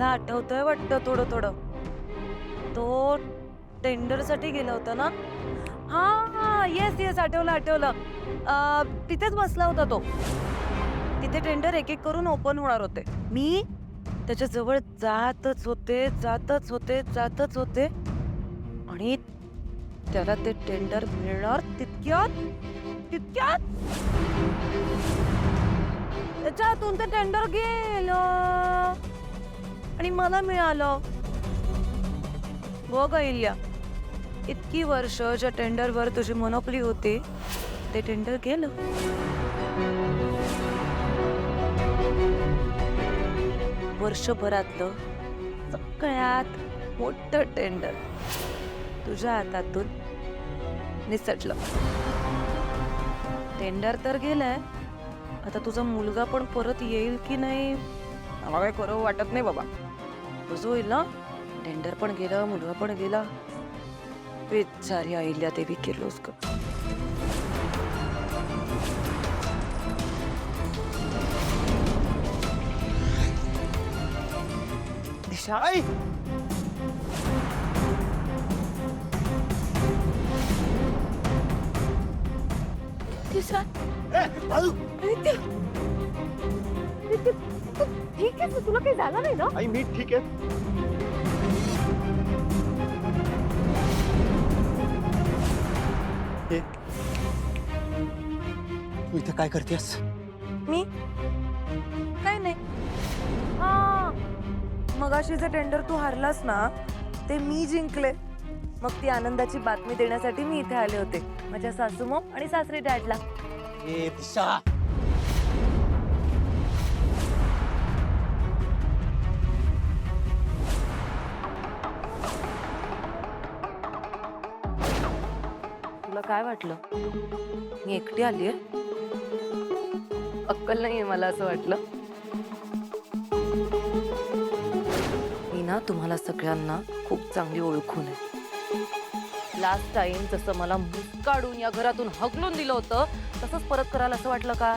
मला आठवतंय वाटतं थोडं थोडं. तो टेंडरसाठी गेला होता ना? हां, येस, येस. आठवलं, आठवलं. तिथेच बसला होता तो. तिथे टेंडर एक-एक करून ओपन होणार होते. मी त्याच्या जवळ जातच होते, जातच होते, जातच होते आणि त्याला ते टेंडर मिळणार तितक्यात तितक्यात त्याच्या हातून ते टेंडर गेलं आणि मला मिळालं. बघ अहिल्या, इतकी वर्ष ज्या टेंडरवर तुझी मोनोपली होती, ते टेंडर गेलं. वर्षभरातलं सगळ्यात मोठं टेंडर तुझ्या हातातून निसटलं. टेंडर तर गेलंय, आता तुझा मुलगा पण परत येईल की नाही मला काही खरं वाटत नाही बाबा. तुझं होईल ना? टेंडर पण गेलं, मुलगा पण गेला. बिचारी अहिल्या देवी किर्लोस्कर. दिशा, आई दिशा, ए, बाजू. आदित्य, आदित्य, तू ठीक आहे? तुला काही झालं नाही ना? आई मी ठीक आहे. ए, तू इथे काय करतेस? मी काय नाही. हा, मगाशी जे टेंडर तू हारलास ना, ते मी जिंकले. मग ती आनंदाची बातमी देण्यासाठी मी इथे आले होते माझ्या सासूमॉम आणि सासरे डॅडला. ए दिशा, तुला काय वाटलं मी एकटी आलीये? अक्कल नाहीये मला असं वाटलं. मी ना तुम्हाला सगळ्यांना खूप चांगली ओळखून आहे. लास्ट टाइम जसं मला मुस्काडून या घरातून हकलून दिलं होतं तसंच परत कराल असं वाटलं का?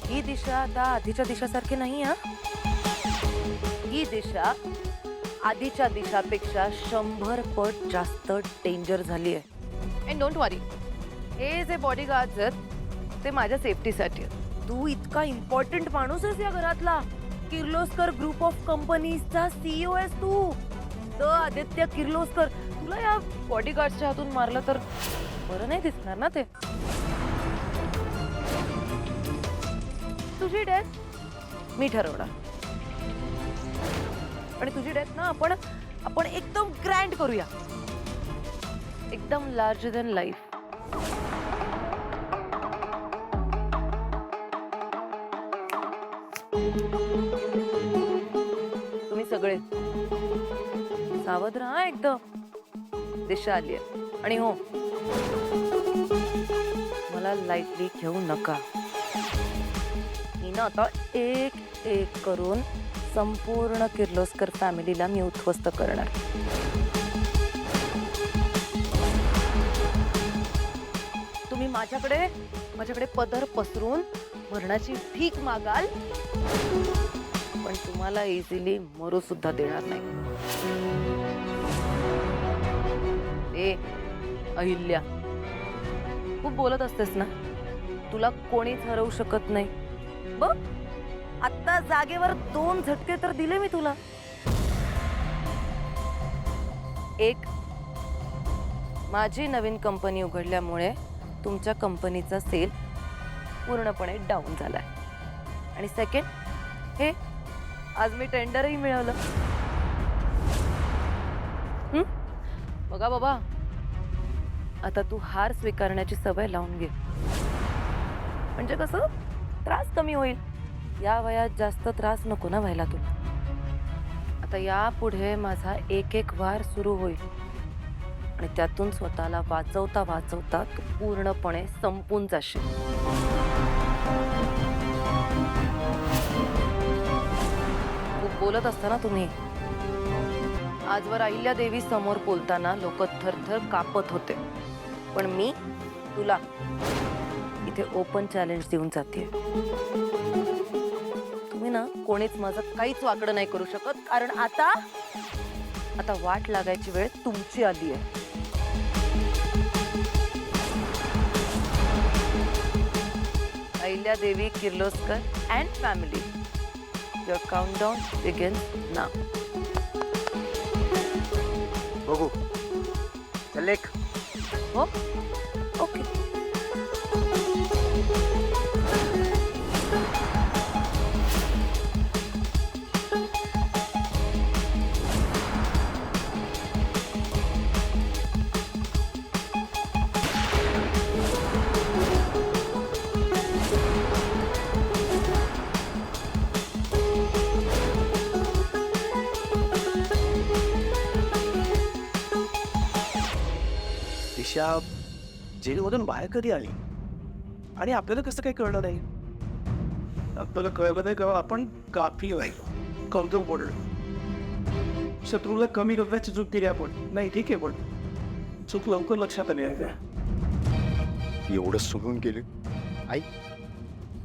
ही दिशा आता आधीच्या दिशासारखी नाही. ही दिशा आधीच्या दिशापेक्षा 100 पट जास्त डेंजर झाली आहे. अँड डोंट वरी, हे जे बॉडीगार्ड्स आहेत ते माझ्या सेफ्टीसाठी आहेत. तू इतका इम्पॉर्टंट माणूस आहेस या घरातला. किर्लोस्कर ग्रुप ऑफ कंपनीजचा CEO आहेस तू. द आदित्य किर्लोस्कर. तुला या बॉडीगार्डच्या हातून मारलं तर बरं नाही दिसणार ना ते. तुझी डेथ मी ठरवणार आणि तुझी डेथ ना आपण एकदम ग्रँड करूया, एकदम लार्जर दॅन लाईफ. तुम्ही सगळे सावध राहा एकदम. दिशा आली आहे आणि हो, मला लाईटली घेऊ नका. मी ना आता एक एक करून संपूर्ण किर्लोस्कर फॅमिलीला मी उद्ध्वस्त करणार. तुम्ही माझ्याकडे पदर पसरून मरणाची भीक मागाल, पण तुम्हाला इझिली मरू सुद्धा देणार नाही. ए अहिल्या, खूप बोलत असतेस ना. तुला कोणीच हरवू शकत नाही. बघ, आता जागेवर 2 झटके तर दिले मी तुला. एक, माझी नवीन कंपनी उघडल्यामुळे तुमच्या कंपनीचा सेल पूर्णपणे डाऊन झालाय. आणि सेकंड, हे आज मी टेंडरही मिळवलं. बघा बाबा, आता तू हार स्वीकारण्याची सवय लावून घे. म्हणजे कसं त्रास कमी होईल. या वयात जास्त त्रास नको ना व्हायला तुला. आता यापुढे माझा एक एक वार सुरू होईल आणि त्यातून स्वतःला वाचवता वाचवता तू पूर्णपणे संपून जाशील. खूप बोलत असताना तुम्ही. आजवर अहिल्या देवी समोर बोलताना लोक थरथर कापत होते, पण मी तुला इथे ओपन चॅलेंज देऊन जाते. ना कोणीच माझं काहीच वाकडं नाही करू शकत, कारण आता वाट लागायची वेळ तुमची आली आहे. Ahilyadevi Kirloskar and family, your countdown begins now. बघू चल एक. हो, ओके. दिशा जेलमधून बाहेर कधी आली आणि आपल्याला कसं काही कळलं नाही? आपल्याला कळलं नाही तेव्हा आपण काफी राहिलो, कमजोर पडलो. शत्रूला कमी करण्याची चूक केली आपण. नाही ठीक आहे, पण चूक लवकर लक्षात आली आहे का? एवढं सोडून गेले. आई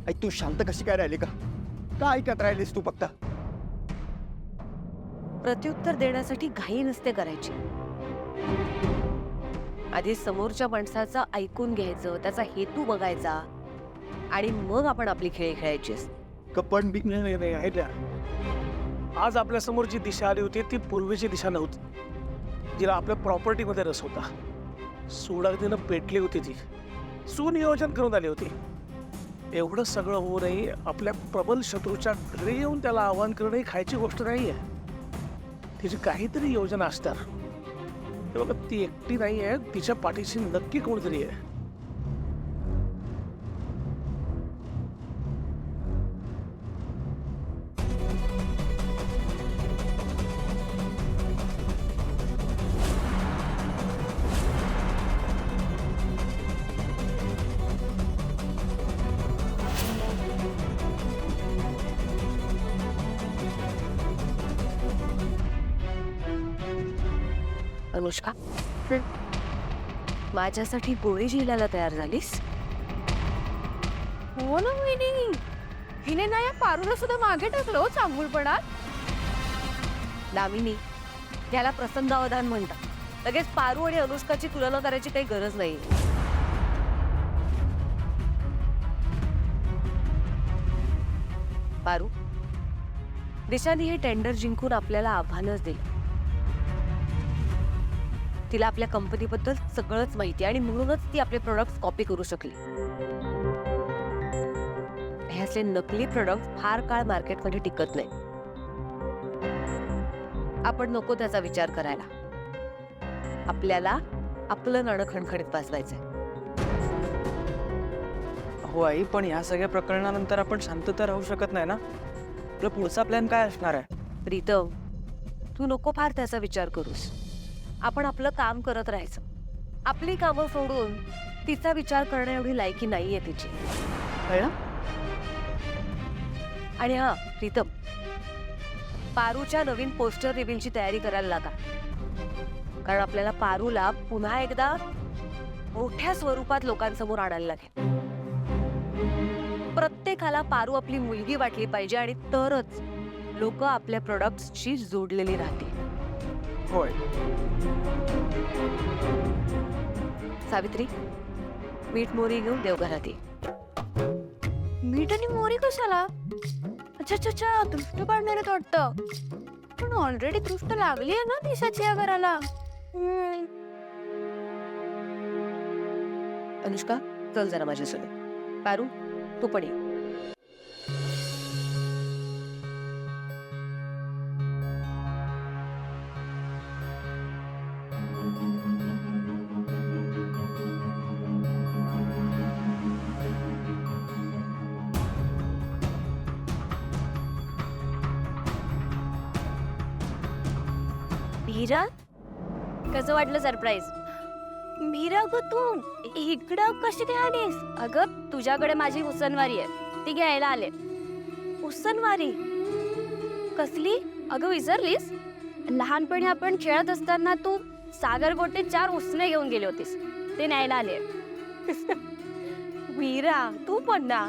आई तू शांत कशी काय राहिली का ऐकत राहिलीस तू फक्त? प्रत्युत्तर देण्यासाठी घाई नसते करायची. आधी समोरच्या माणसाचं ऐकून घ्यायचं, त्याचा हेतू बघायचा आणि मग आपण आपली खेळी खेळायची. कपट बी नाही आहे त्या. आज आपल्या समोर जी दिशा आली होती ती पूर्वीची दिशा नव्हती, जिला आपल्या प्रॉपर्टीमध्ये रस होता. सुडागतीनं पेटली होती ती, सुनियोजन करून आली होती. एवढं सगळं होऊनही आपल्या प्रबल शत्रूच्या घरी येऊन त्याला आव्हान करणं ही खायची गोष्ट नाहीये. तिची काहीतरी योजना असणार. ते बघा, ती एकटी नाही आहे, तिच्या पाठीशी नक्की कोणतरी आहे. अनुष्का, माझ्यासाठी गोळी झेलायला तयार झालीस? हो ना वहिनी, हिने ना या पारूला सुद्धा मागे टाकलो चांगुलपणात. दामिनी, याला प्रसंगावधान म्हणतात. लगेच पारू आणि अनुष्काची तुलना करायची काही गरज नाही. पारू, दिशाने हे टेंडर जिंकून आपल्याला आव्हानच दिलं. तिला आपल्या कंपनीबद्दल सगळंच माहिती आणि म्हणूनच ती आपले प्रोडक्ट्स कॉपी करू शकली. हे असले नकली प्रोडक्ट फार काळ मार्केटमध्ये टिकत नाही. आपण नको त्याचा विचार करायला. आपल्याला आपलं नाणं खणखणीत वाजवायचंय. हो आई, पण या सगळ्या प्रकरणानंतर आपण शांतता राहू शकत नाही ना. आपला पुढचा प्लॅन काय असणार आहे? प्रीतम, तू नको फार त्याचा विचार करूस. आपण आपलं काम करत राहायचं. आपली कामं सोडून तिचा विचार करण्या एवढी लायकी नाहीये तिची. कळलं? आणि हा प्रीतम, पारूच्या नवीन पोस्टर रिव्हीलची तयारी करायला लागा. कारण आपल्याला पारूला पुन्हा एकदा मोठ्या स्वरूपात लोकांसमोर आणायला लागेल. प्रत्येकाला पारू आपली मुलगी वाटली पाहिजे आणि तरच लोक आपल्या प्रोडक्ट्सशी जोडलेली राहतील. होय. सावित्री, मीठ मोरी घेऊन देवघरात ये. मीठ आणि मोरी कशाला? अच्छा अच्छा अच्छा, दृष्ट पाडणार आहेत वाटतं. पण ऑलरेडी दृष्ट लागली आहे ना दिशाची या घराला. अनुष्का, चल जरा माझ्यासोबत. पारू, तू पण ये. मीरा, कसं वाटलं सरप्राईज? मीरा ग, तू इकडं कशी काय आलीस? अगं, तुझ्याकडे माझी उसनवारी आहे, ती घ्यायला आले. उसनवारी कसली? अगं विसरलीस? लहानपणी आपण खेळत असताना तू सागर गोटे 4 उसने घेऊन गेली होतीस, ते न्यायला आले. मीरा, तू पण ना.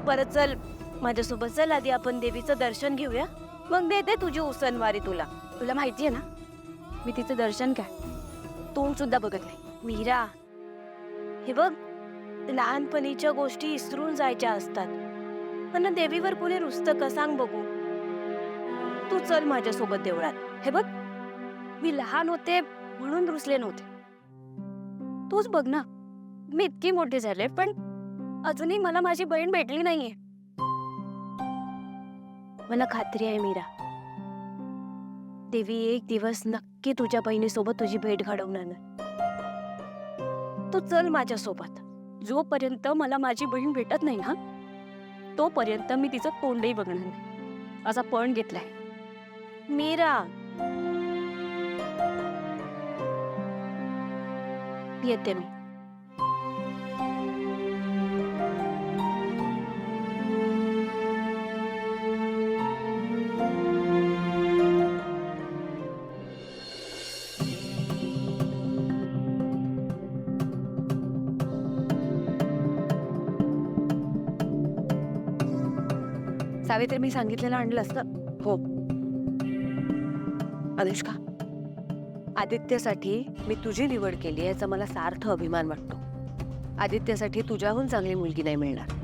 परत चल, माझ्यासोबत चल, आधी आपण देवीचं दर्शन घेऊया, मग देते तुझी उसनवारी तुला. तुला माहितीये ना मी तिचं दर्शन काय तोंड सुद्धा बघत नाही. मीरा, हे बघ, लहानपणीच्या गोष्टी इसरून जायच्या असतात, पण देवीवर कोणी रुसतं का सांग बघू. तू चल माझ्यासोबत देवळात. हे बघ, मी लहान होते म्हणून रुसले नव्हते. तूच बघ ना, मी इतकी मोठी झाले पण अजूनही मला माझी बहीण भेटली नाहीये. मला खात्री आहे मीरा, देवी एक दिवस नक्की तुझ्या बहिणीसोबत तुझी भेट घडवणार नाही. तू चल माझ्यासोबत. जोपर्यंत मला माझी बहीण भेटत नाही ना, तोपर्यंत मी तिचं तोंडही बघणार नाही, असा पण घेतलाय. मीरा, येते मी. सावित्री, मी सांगितलेलं आणलं असतं. हो अनुष्का, आदित्यसाठी मी तुझी निवड केली याचा मला सार्थ अभिमान वाटतो. आदित्यसाठी तुझ्याहून चांगली मुलगी नाही मिळणार.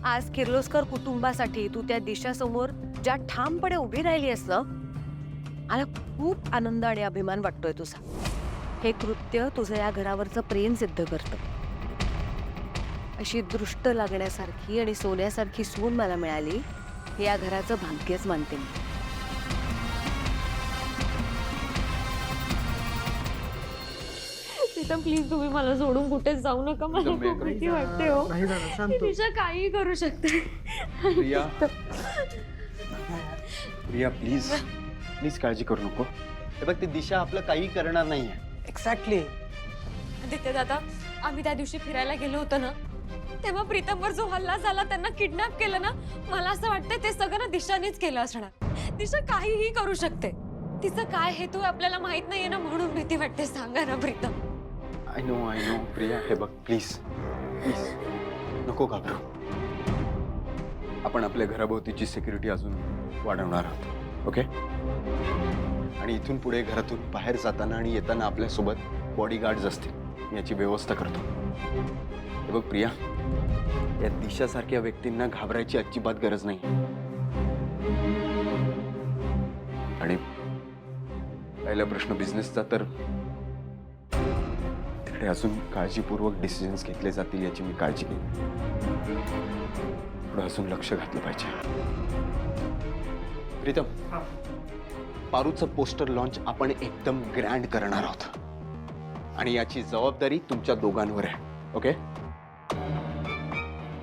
आज किर्लोस्कर कुटुंबासाठी तू त्या दिशासमोर ज्या ठामपणे उभी राहिली आहेस ना, मला खूप आनंद आणि अभिमान वाटतोय तुझा. हे कृत्य तुझं या घरावरचं प्रेम सिद्ध करतं. अशी दृष्ट लागण्यासारखी आणि सोन्यासारखी सून मला मिळाली हे या घराचं भाग्यच मानते मी. प्रीतम, प्लीज तुम्ही मला सोडून कुठेच जाऊ नका. मला खूप भीती वाटते हो. दिशा काहीही करू शकते. प्रिया, प्रिया प्लीज प्लीज काळजी करू नको. हे बघ, ती दिशा आपलं काही करणार नाहीये. एक्झॅक्टली. आदित्य दादा, आम्ही त्या दिवशी फिरायला गेलो होतो ना, तेव्हा प्रीतमवर जो हल्ला झाला, त्यांना किडनॅप केलं ना, मला असं वाटतं ते सगळं ना दिशानेच केलं असणार. दिशा काहीही करू शकते. तिचं काय हेतू आहे आपल्याला माहित नाहीये ना, म्हणून भीती वाटते. सांगा ना प्रीतम. आय नो प्रिया, हे बघ प्लीज प्लीज नको घाबरू. आपण आपल्या घराभोवतीची सिक्युरिटी अजून वाढवणार आहोत, ओके? आणि इथून पुढे घरातून बाहेर जाताना आणि येताना आपल्यासोबत बॉडीगार्ड्स असतील याची व्यवस्था करतो. हे बघ प्रिया, या दिशासारख्या व्यक्तींना घाबरायची अजिबात गरज नाही. आणि पहिला प्रश्न बिझनेसचा, तर तिकडे अजून काळजीपूर्वक डिसिजन्स घेतले जातील याची मी काळजी घेईन. थोडं अजून लक्ष घातलं पाहिजे. प्रीतम, पारूचं पोस्टर लॉन्च आपण एकदम ग्रँड करणार आहोत आणि याची जबाबदारी तुमच्या दोघांवर आहे, ओके?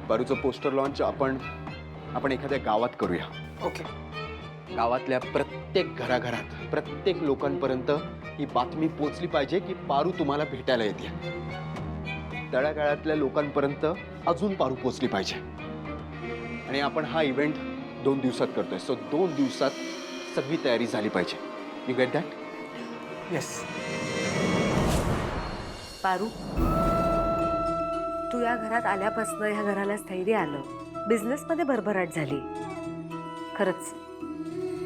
पारूचं पोस्टर लॉन्च आपण एखाद्या गावात करूया. ओके. गावातल्या प्रत्येक घराघरात, प्रत्येक लोकांपर्यंत ही बातमी पोचली पाहिजे की पारू तुम्हाला भेटायला येते. तळागाळातल्या लोकांपर्यंत अजून पारू पोचली पाहिजे. आणि आपण हा इव्हेंट 2 दिवसात करतोय, सो 2 दिवसात सगळी तयारी झाली पाहिजे. You get that? Yes. Paru, तू या घरात आल्यापासून ह्या घराला स्थैर्य आलं, बिझनेसमध्ये भरभराट झाली. खरंच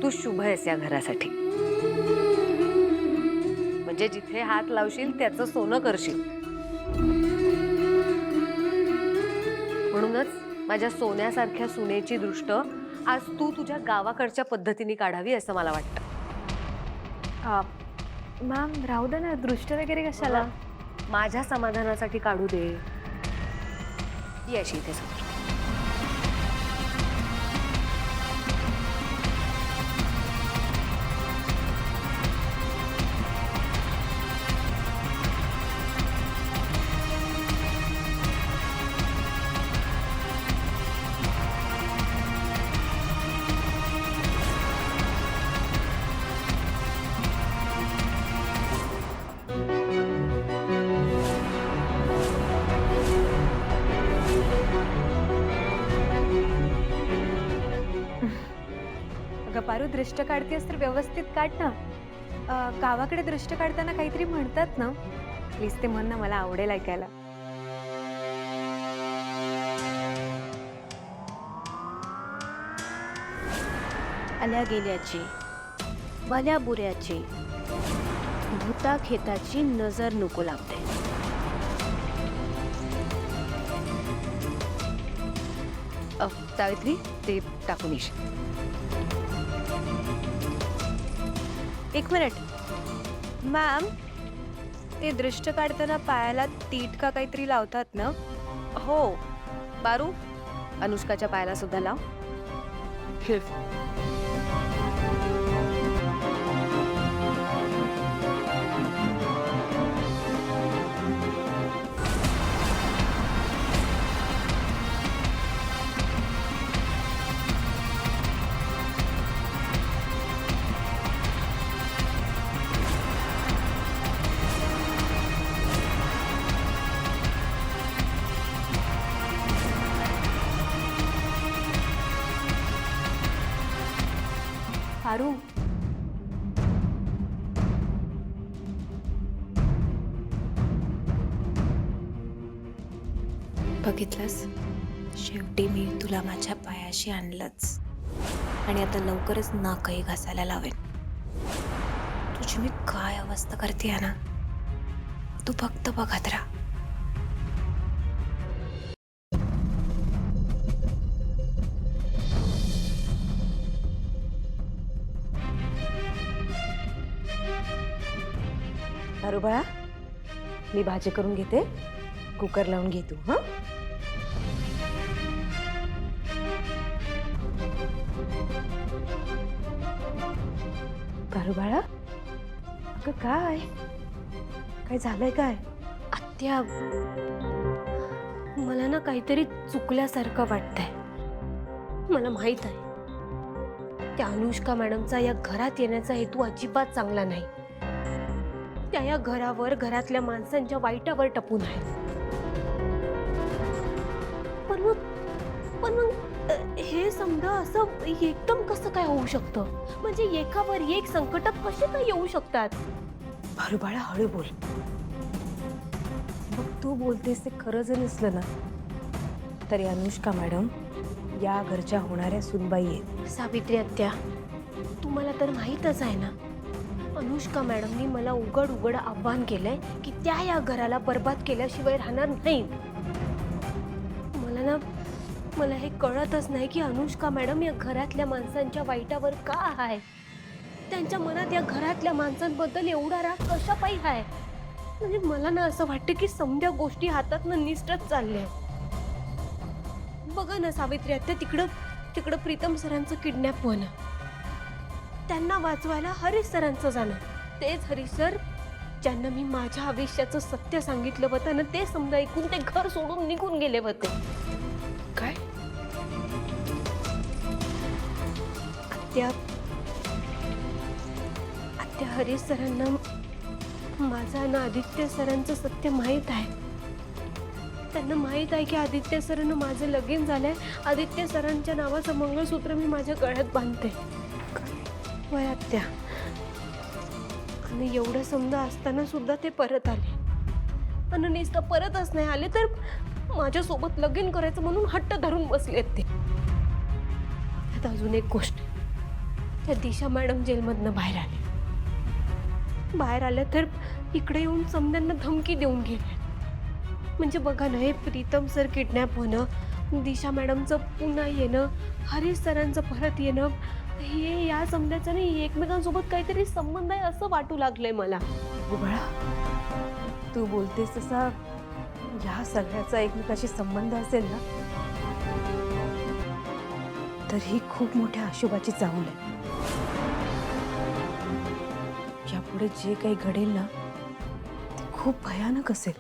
तू शुभ आहेस या घरासाठी. म्हणजे जिथे हात लावशील त्याचं सोनं करशील. म्हणूनच माझ्या सोन्यासारख्या सुनेची दृष्ट आज तू तुझ्या गावाकडच्या पद्धतीने काढावी असं मला वाटतं. मॅम, राहू दे ना, दृष्ट वगैरे कशाला. माझ्या समाधानासाठी काढू दे. ये अशी इथे समोर. पारू, दृष्ट काढतेस तर व्यवस्थित काढ ना. गावाकडे दृष्ट काढताना काहीतरी म्हणतात ना, प्लीज ते म्हण ना, मला आवडेल ऐकायला. आल्या गेल्याची भल्या बुऱ्याची भूता खेताची नजर नको लागते. सावित्री ते टाकून येशील. एक मिनिट मॅम, ते दृष्ट काढताना पायाला तीट का काहीतरी लावतात ना? हो पारू, अनुष्काच्या पायाला सुद्धा लाव. पारू, बघितलंस, शेवटी मी तुला माझ्या पायाशी आणलंच आणि आता लवकरच नाकही घासायला लावेन. तुझी मी काय अवस्था करते ना, तू फक्त बघत राहा. पारू बाळा, मी भाजी करून घेते, कुकर लावून घे तू. हा पारू बाळा, अगं काय काय झालंय काय? आत्या, मला ना काहीतरी चुकल्यासारखं वाटतंय. मला माहित आहे त्या अनुष्का मॅडमचा या घरात येण्याचा हेतू अजिबात चांगला नाही. त्या या घरावर, घरातल्या माणसांच्या वाईटावर टपून आहे. पण मग हे समजा असं एकदम कसं काय होऊ शकतं? म्हणजे एकावर एक संकट कसे काय येऊ शकतात? पारू बाळा, हळू बोल. मग तू बोलतेस ते खरं जर नसलं ना, तरी अनुष्का मॅडम या घरच्या होणाऱ्या सुनबाई आहेत. सावित्री आत्या, तुम्हाला तर माहीतच आहे ना, अनुष्का मॅडमनी मला उघड उघड आव्हान केलंय की त्या या घराला बर्बाद केल्याशिवाय राहणार नाही. मला हे कळतच नाही की अनुष्का मॅडम या घरातल्या माणसांच्या वाईटावर का आहे. त्यांच्या मनात या घरातल्या माणसांबद्दल एवढा राग कशा पायी आहे? म्हणजे मला ना असं वाटतं की समध्या गोष्टी हातातनं निसटत चालल्या. बघा ना सावित्री आत्या, तिकडं प्रीतम सरांचं किडनॅप होणं, त्यांना वाचवायला हरीश सरांचं जाणं, तेच हरीश सर ज्यांना मी माझ्या आयुष्याचं सत्य सांगितलं होतं ना, ते समजा ऐकून ते घर सोडून निघून गेले होते. काय? आत्या हरीश सरांना माझा ना आदित्य सरांचं सत्य माहीत आहे. त्यांना माहीत आहे की आदित्य सरांना माझं लगीन झालंय. आदित्य सरांच्या नावाचं मंगळसूत्र मी माझ्या गळ्यात बांधते. वय आत्या, आणि एवढं समजा असताना सुद्धा ते परत आले. आणि नुसतं परतच नाही आले तर माझ्यासोबत लगीन करायचं म्हणून हट्ट धरून बसलेत ते. आता अजून एक गोष्ट, त्या दिशा मॅडम जेलमधनं बाहेर आल्या तर इकडे येऊन समद्यांना धमकी देऊन गेले. म्हणजे बघा ना, हे प्रीतम सर किडनॅप होणं, दिशा मॅडमचं पुन्हा येणं, हरीश सरांचं परत येणं, हे या समद्याचं नाही, एकमेकांसोबत काहीतरी संबंध आहे असं वाटू लागलंय मला. बाळा, तू बोलतेस तसा ह्या सगळ्याचा एकमेकाशी संबंध असेल ना, तर ही खूप मोठ्या अशुभाची चाहूल आहे. यापुढे जे काही घडेल ना, ते खूप भयानक असेल.